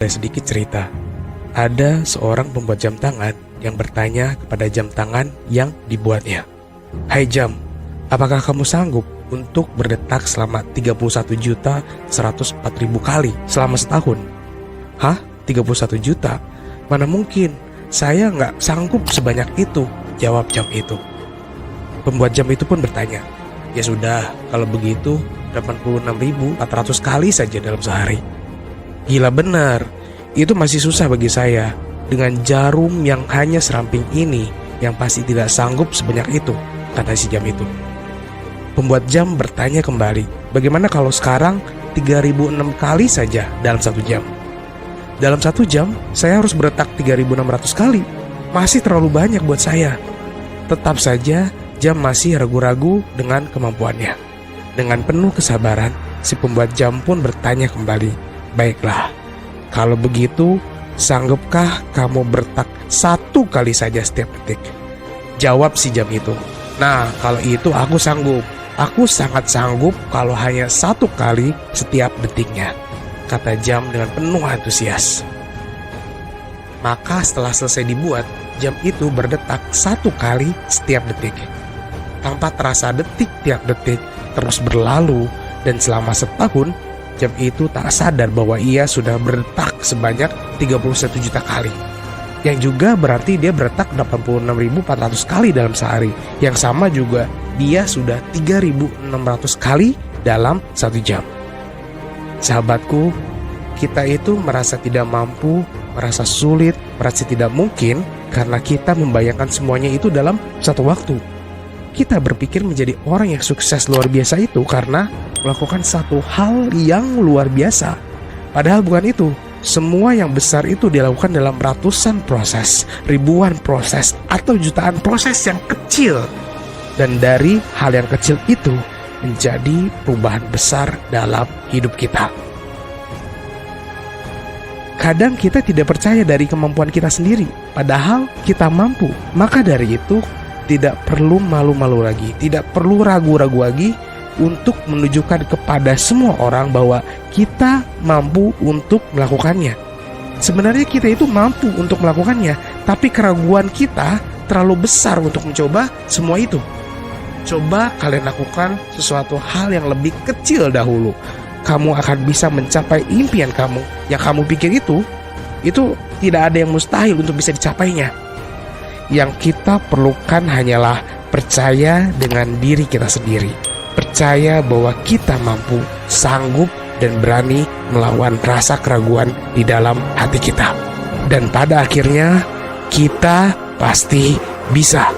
Ada sedikit cerita. Ada seorang pembuat jam tangan yang bertanya kepada jam tangan yang dibuatnya. "Hai jam, apakah kamu sanggup untuk berdetak selama 31.104.000 kali selama setahun?" "Hah? 31 juta? Mana mungkin, saya nggak sanggup sebanyak itu," jawab jam itu. Pembuat jam itu pun bertanya, "Ya sudah, kalau begitu 86.400 kali saja dalam sehari." "Gila benar, itu masih susah bagi saya. Dengan jarum yang hanya seramping ini, yang pasti tidak sanggup sebanyak itu," kata si jam itu. Pembuat jam bertanya kembali, "Bagaimana kalau sekarang 3.006 kali saja dalam 1 jam?" "Dalam 1 jam, saya harus berdetak 3.600 kali. Masih terlalu banyak buat saya." Tetap saja, jam masih ragu-ragu dengan kemampuannya. Dengan penuh kesabaran, si pembuat jam pun bertanya kembali, "Baiklah, kalau begitu, sanggupkah kamu berdetak 1 kali saja setiap detik?" Jawab si jam itu, "Nah, kalau itu aku sanggup. Aku sangat sanggup kalau hanya 1 kali setiap detiknya," kata jam dengan penuh antusias. Maka setelah selesai dibuat, jam itu berdetak 1 kali setiap detik. Tanpa terasa detik tiap detik terus berlalu, dan selama setahun, jam itu tak sadar bahwa ia sudah berdetak sebanyak 31 juta kali. Yang juga berarti dia berdetak 86.400 kali dalam sehari. Yang sama juga dia sudah 3.600 kali dalam 1 jam. Sahabatku, kita itu merasa tidak mampu, merasa sulit, merasa tidak mungkin karena kita membayangkan semuanya itu dalam satu waktu. Kita berpikir menjadi orang yang sukses luar biasa itu karena melakukan satu hal yang luar biasa. Padahal bukan itu. Semua yang besar itu dilakukan dalam ratusan proses, ribuan proses, atau jutaan proses yang kecil. Dan dari hal yang kecil itu menjadi perubahan besar dalam hidup kita. Kadang kita tidak percaya dari kemampuan kita sendiri, padahal kita mampu. Maka dari itu, tidak perlu malu-malu lagi, tidak perlu ragu-ragu lagi untuk menunjukkan kepada semua orang bahwa kita mampu untuk melakukannya. Sebenarnya kita itu mampu untuk melakukannya, tapi keraguan kita terlalu besar untuk mencoba semua itu. Coba kalian lakukan sesuatu hal yang lebih kecil dahulu. Kamu akan bisa mencapai impian kamu. Yang kamu pikir itu tidak ada yang mustahil untuk bisa dicapainya. Yang kita perlukan hanyalah percaya dengan diri kita sendiri. Percaya bahwa kita mampu, sanggup, dan berani melawan rasa keraguan di dalam hati kita. Dan pada akhirnya, kita pasti bisa.